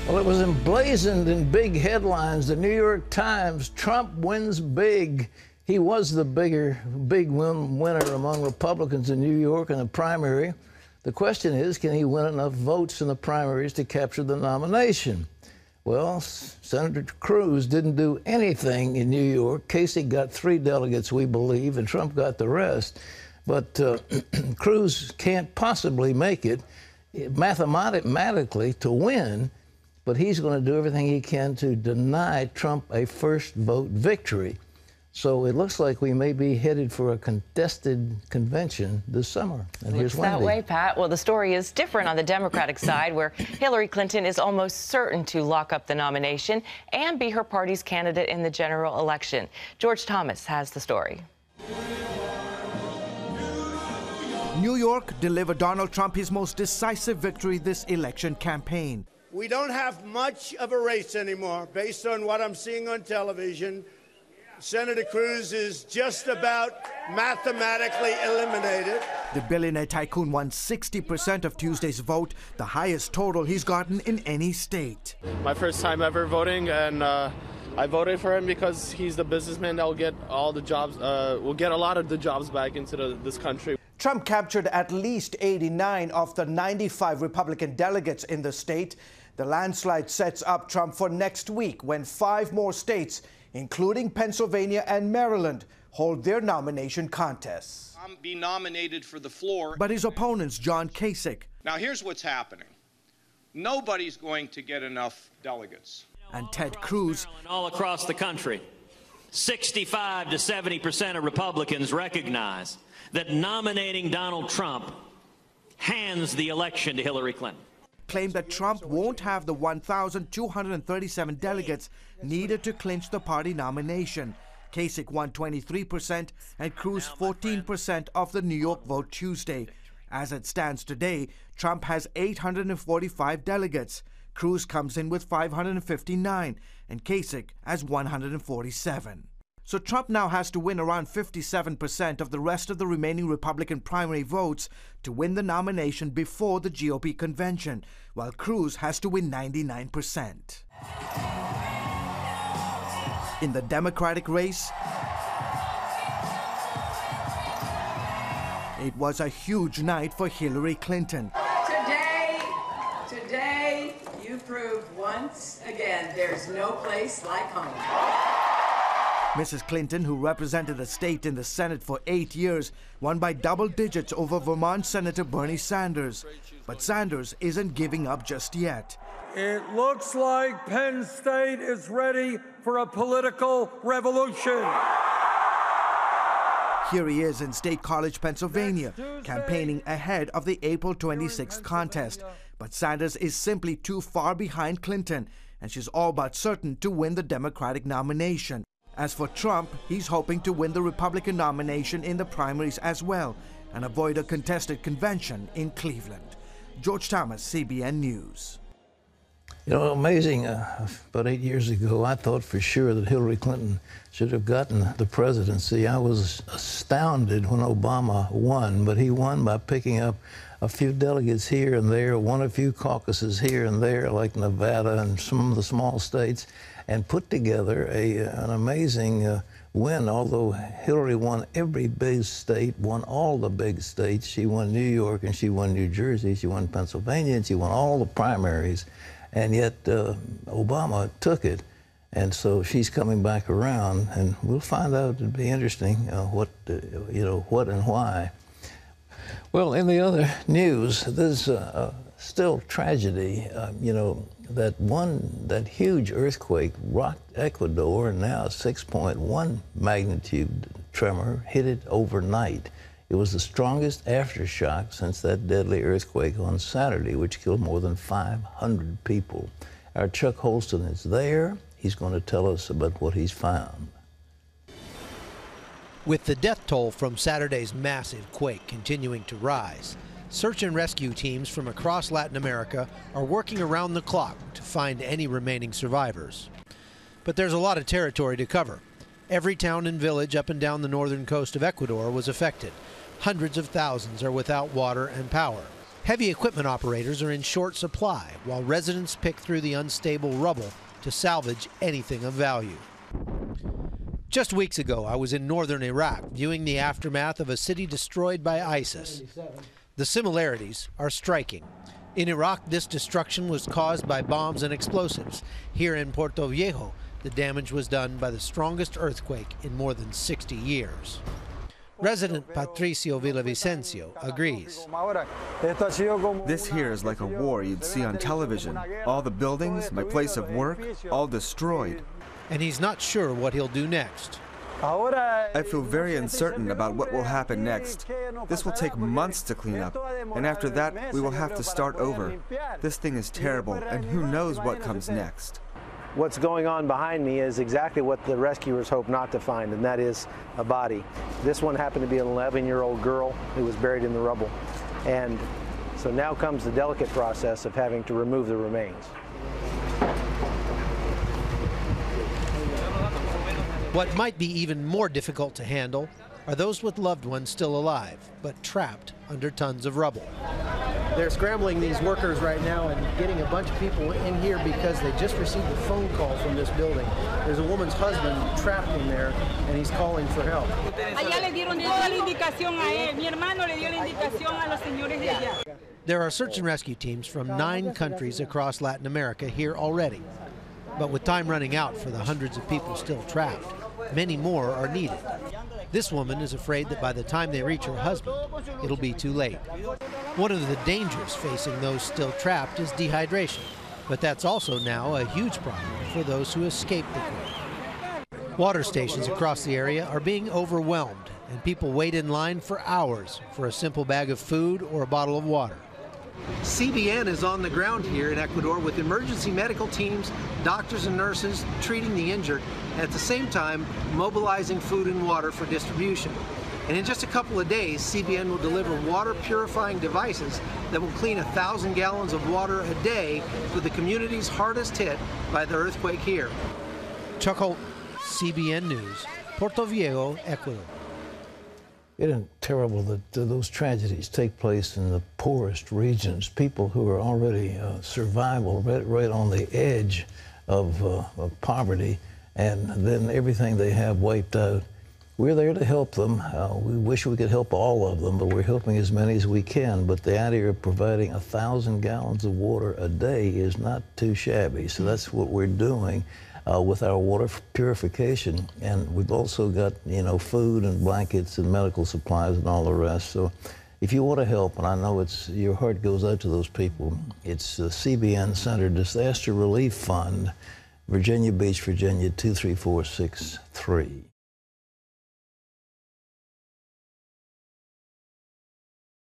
Well, it was emblazoned in big headlines. The New York Times, Trump wins big. He was the big winner among Republicans in New York in the primary. The question is, can he win enough votes in the primaries to capture the nomination? Well, Senator Cruz didn't do anything in New York. Kasich got 3 delegates, we believe, and Trump got the rest. But Cruz can't possibly make it mathematically to win. But he's going to do everything he can to deny Trump a first vote victory. So it looks like we may be headed for a contested convention this summer. And here's Wendy. Looks that way, Pat. Well, the story is different on the Democratic side, where Hillary Clinton is almost certain to lock up the nomination and be her party's candidate in the general election. George Thomas has the story. New York delivered Donald Trump his most decisive victory this election campaign. We don't have much of a race anymore, based on what I'm seeing on television. Senator Cruz is just about mathematically eliminated. The billionaire tycoon won 60% of Tuesday's vote, the highest total he's gotten in any state. My first time ever voting, and I voted for him because he's the businessman that will get all the jobs, will get a lot of the jobs back into this country. Trump captured at least 89 of the 95 Republican delegates in the state. The landslide sets up Trump for next week when 5 more states, including Pennsylvania and Maryland, hold their nomination contests. I'm be nominated for the floor. But his opponent's John Kasich. Now here's what's happening. Nobody's going to get enough delegates. And Ted Cruz. All across the country, 65 to 70% of Republicans recognize that nominating Donald Trump hands the election to Hillary Clinton. Claimed that Trump won't have the 1,237 delegates needed to clinch the party nomination. Kasich won 23% and Cruz 14% of the New York vote Tuesday. As it stands today, Trump has 845 delegates. Cruz comes in with 559 and Kasich has 147. So Trump now has to win around 57% of the rest of the remaining Republican primary votes to win the nomination before the GOP convention, while Cruz has to win 99%. In the Democratic race, it was a huge night for Hillary Clinton. Today, you proved once again there's no place like home. Mrs. Clinton, who represented the state in the Senate for 8 years, won by double digits over Vermont Senator Bernie Sanders. But Sanders isn't giving up just yet. It looks like Penn State is ready for a political revolution. Here he is in State College, Pennsylvania, campaigning ahead of the April 26th contest. But Sanders is simply too far behind Clinton, and she's all but certain to win the Democratic nomination. As for Trump, he's hoping to win the Republican nomination in the primaries as well and avoid a contested convention in Cleveland. George Thomas, CBN News. You know, amazing, about 8 years ago, I thought for sure that Hillary Clinton should have gotten the presidency. I was astounded when Obama won, but he won by picking up a few delegates here and there, won a few caucuses here and there, like Nevada and some of the small states, and put together an amazing win. Although Hillary won every big state, won all the big states. She won New York, and she won New Jersey, she won Pennsylvania, and she won all the primaries. And yet Obama took it. And so she's coming back around, and we'll find out. It'll be interesting what and why. Well, in the other news, there's still tragedy. That huge earthquake rocked Ecuador, and now a 6.1 magnitude tremor hit it overnight. It was the strongest aftershock since that deadly earthquake on Saturday, which killed more than 500 people. Our Chuck Holston is there. He's going to tell us about what he's found. With the death toll from Saturday's massive quake continuing to rise, search and rescue teams from across Latin America are working around the clock to find any remaining survivors. But there's a lot of territory to cover. Every town and village up and down the northern coast of Ecuador was affected. Hundreds of thousands are without water and power. Heavy equipment operators are in short supply, while residents pick through the unstable rubble to salvage anything of value. Just weeks ago, I was in northern Iraq viewing the aftermath of a city destroyed by ISIS. The similarities are striking. In Iraq, this destruction was caused by bombs and explosives. Here in Puerto Viejo, the damage was done by the strongest earthquake in more than 60 years. Resident Patricio Villavicencio agrees. This here is like a war you'd see on television. All the buildings, my place of work, all destroyed. And he's not sure what he'll do next. I feel very uncertain about what will happen next. This will take months to clean up, and after that, we will have to start over. This thing is terrible, and who knows what comes next. What's going on behind me is exactly what the rescuers hope not to find, and that is a body. This one happened to be an 11-year-old girl who was buried in the rubble. And so now comes the delicate process of having to remove the remains. What might be even more difficult to handle are those with loved ones still alive, but trapped under tons of rubble. They're scrambling these workers right now and getting a bunch of people in here because they just received a phone call from this building. There's a woman's husband trapped in there, and he's calling for help. There are search and rescue teams from 9 countries across Latin America here already. But with time running out for the hundreds of people still trapped, many more are needed. This woman is afraid that by the time they reach her husband, it'll be too late. One of the dangers facing those still trapped is dehydration, but that's also now a huge problem for those who escape the quake. Water stations across the area are being overwhelmed, and people wait in line for hours for a simple bag of food or a bottle of water. CBN is on the ground here in Ecuador with emergency medical teams, doctors and nurses treating the injured, and at the same time mobilizing food and water for distribution. And in just a couple of days, CBN will deliver water purifying devices that will clean 1,000 gallons of water a day for the communities hardest hit by the earthquake here. Chuck Holt, CBN News, Puerto Viejo, Ecuador. It is terrible that those tragedies take place in the poorest regions, people who are already survival, right on the edge of poverty, and then everything they have wiped out. We're there to help them. We wish we could help all of them, but we're helping as many as we can. But the idea of providing 1,000 gallons of water a day is not too shabby. So that's what we're doing with our water purification. And we've also got, food and blankets and medical supplies and all the rest. So if you want to help, and I know your heart goes out to those people, it's the CBN Center Disaster Relief Fund, Virginia Beach, Virginia 23463.